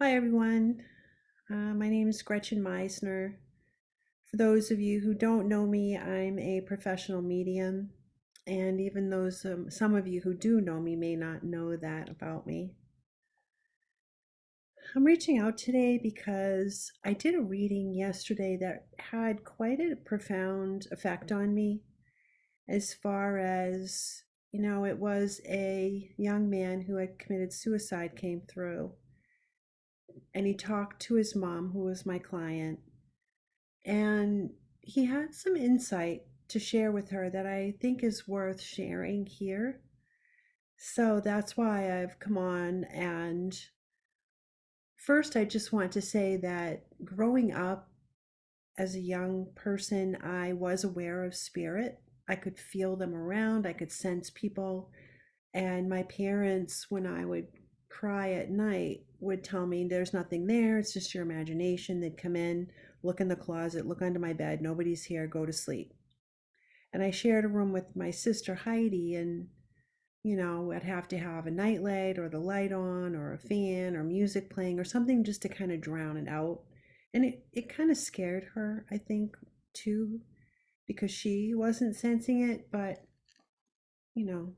Hi, everyone. My name is Gretchen Meisner. For those of you who don't know me, I'm a professional medium. And even those, some of you who do know me may not know that about me. I'm reaching out today because I did a reading yesterday that had quite a profound effect on me as far as, it was a young man who had committed suicide came through and he talked to his mom, who was my client, and he had some insight to share with her that I think is worth sharing here. So that's why I've come on. And first, I just want to say that growing up as a young person, I was aware of spirit. I could feel them around, I could sense people. And my parents, when I would cry at night, would tell me there's nothing there, it's just your imagination. They'd come in, look in the closet, look under my bed, nobody's here, go to sleep. And I shared a room with my sister Heidi, and I'd have to have a nightlight or the light on or a fan or music playing or something just to kind of drown it out. And it kind of scared her, I think, too, because she wasn't sensing it, but you know,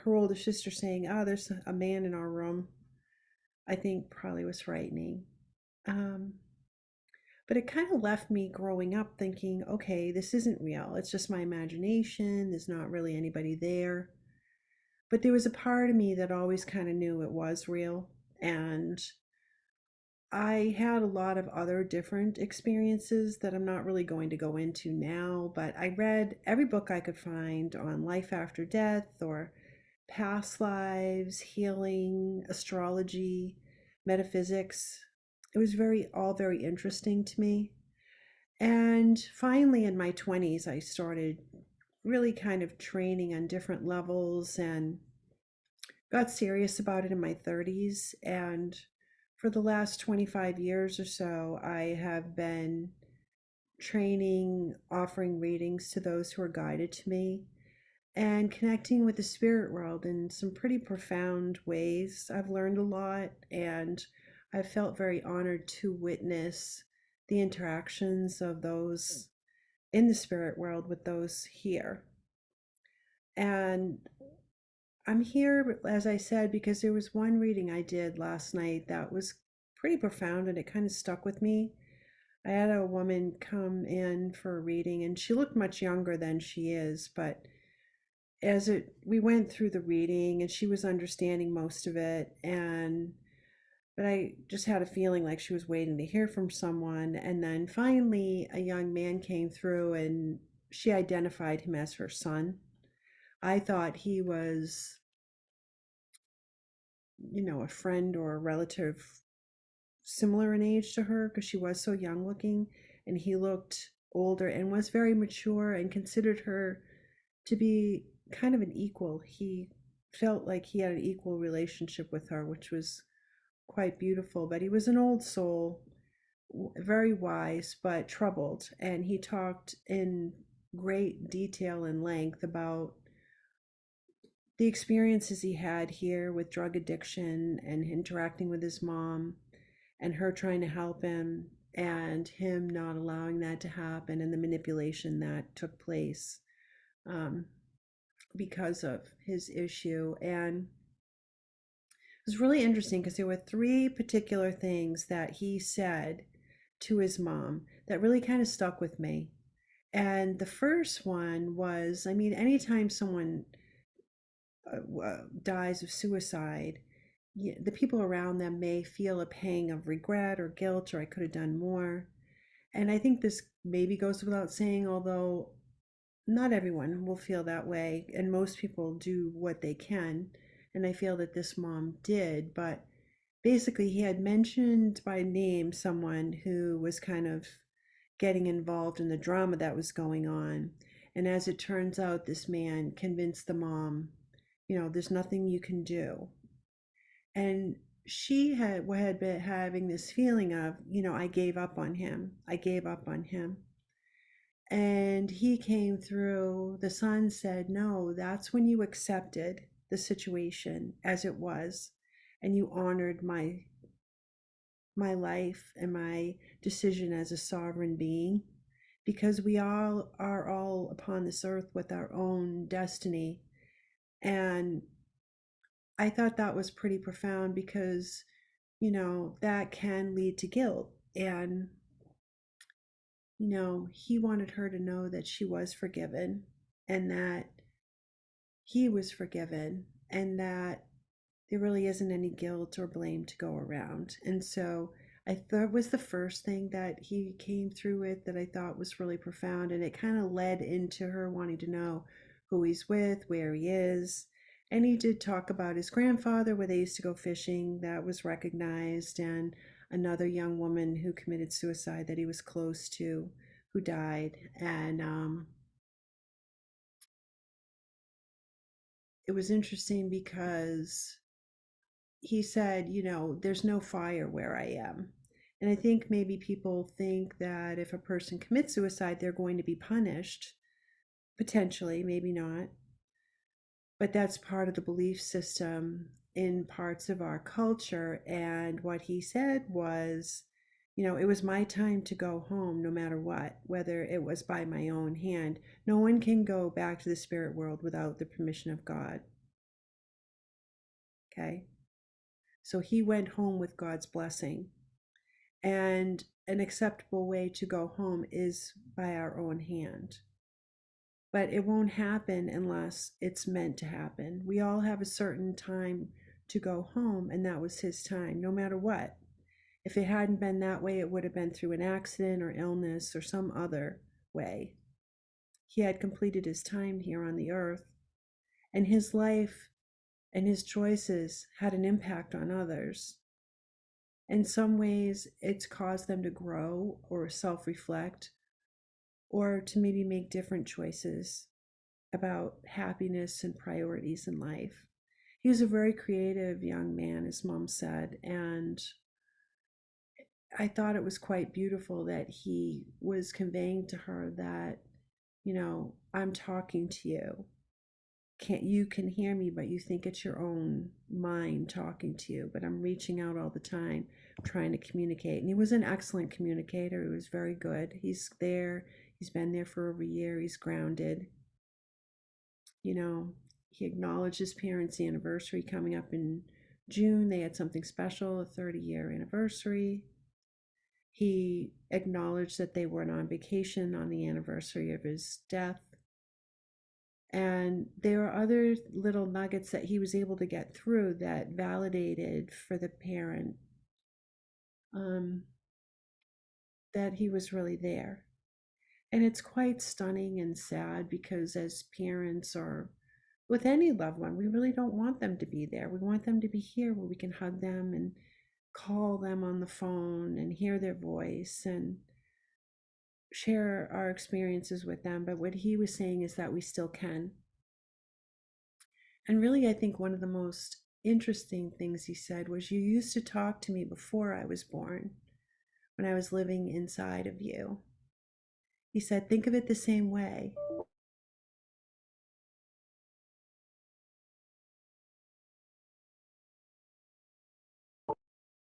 her older sister saying, "Oh, there's a man in our room," I think probably was frightening. Um, but it kind of left me growing up thinking, okay, this isn't real. It's just my imagination. There's not really anybody there. But there was a part of me that always kind of knew it was real. And I had a lot of other different experiences that I'm not really going to go into now, but I read every book I could find on life after death or past lives, healing, astrology, metaphysics. It was all very interesting to me. And finally, in my 20s, I started really kind of training on different levels and got serious about it in my 30s. And for the last 25 years or so, I have been training, offering readings to those who are guided to me, and connecting with the spirit world in some pretty profound ways. I've learned a lot, and I've felt very honored to witness the interactions of those in the spirit world with those here. And I'm here, as I said, because there was one reading I did last night that was pretty profound and it kind of stuck with me. I had a woman come in for a reading and she looked much younger than she is, but we went through the reading and she was understanding most of it, but I just had a feeling like she was waiting to hear from someone. And then finally a young man came through and she identified him as her son. I thought he was, a friend or a relative similar in age to her because she was so young looking, and he looked older and was very mature and considered her to be kind of an equal. He felt like he had an equal relationship with her, which was quite beautiful. But he was an old soul, very wise, but troubled. And he talked in great detail and length about the experiences he had here with drug addiction and interacting with his mom and her trying to help him and him not allowing that to happen and the manipulation that took place um, because of his issue. And it was really interesting because there were three particular things that he said to his mom that really kind of stuck with me. And the first one was, I mean, anytime someone dies of suicide, the people around them may feel a pang of regret or guilt, or I could have done more. And I think this maybe goes without saying, although not everyone will feel that way, and most people do what they can. And I feel that this mom did, but basically, he had mentioned by name someone who was kind of getting involved in the drama that was going on. And as it turns out, this man convinced the mom, there's nothing you can do. And she had been having this feeling of, I gave up on him. I gave up on him. And he came through. The son said, no, that's when you accepted the situation as it was and you honored my my life and my decision as a sovereign being, because we all are all upon this earth with our own destiny. And I thought that was pretty profound because, that can lead to guilt. And, he wanted her to know that she was forgiven and that he was forgiven and that there really isn't any guilt or blame to go around. And so I thought was the first thing that he came through with that I thought was really profound. And it kind of led into her wanting to know who he's with, where he is. And he did talk about his grandfather, where they used to go fishing, that was recognized, and another young woman who committed suicide that he was close to, who died. And it was interesting because he said, there's no fire where I am. And I think maybe people think that if a person commits suicide, they're going to be punished, potentially, maybe not. But that's part of the belief system in parts of our culture. And what he said was, it was my time to go home no matter what, whether it was by my own hand. No one can go back to the spirit world without the permission of God. Okay? So he went home with God's blessing. And an acceptable way to go home is by our own hand. But it won't happen unless it's meant to happen. We all have a certain time to go home, and that was his time, no matter what. If it hadn't been that way, it would have been through an accident or illness or some other way. He had completed his time here on the earth, and his life and his choices had an impact on others. In some ways, it's caused them to grow or self-reflect, or to maybe make different choices about happiness and priorities in life. He was a very creative young man, his mom said, and I thought it was quite beautiful that he was conveying to her that, I'm talking to you. You can hear me, but you think it's your own mind talking to you, but I'm reaching out all the time, trying to communicate. And he was an excellent communicator. He was very good. He's been there for over a year. He's grounded. He acknowledged his parents' anniversary coming up in June. They had something special, a 30-year anniversary. He acknowledged that they went on vacation on the anniversary of his death. And there are other little nuggets that he was able to get through that validated for the parent that he was really there. And it's quite stunning and sad because as parents or with any loved one, we really don't want them to be there. We want them to be here where we can hug them and call them on the phone and hear their voice and share our experiences with them. But what he was saying is that we still can. And really, I think one of the most interesting things he said was, you used to talk to me before I was born, when I was living inside of you. He said, think of it the same way.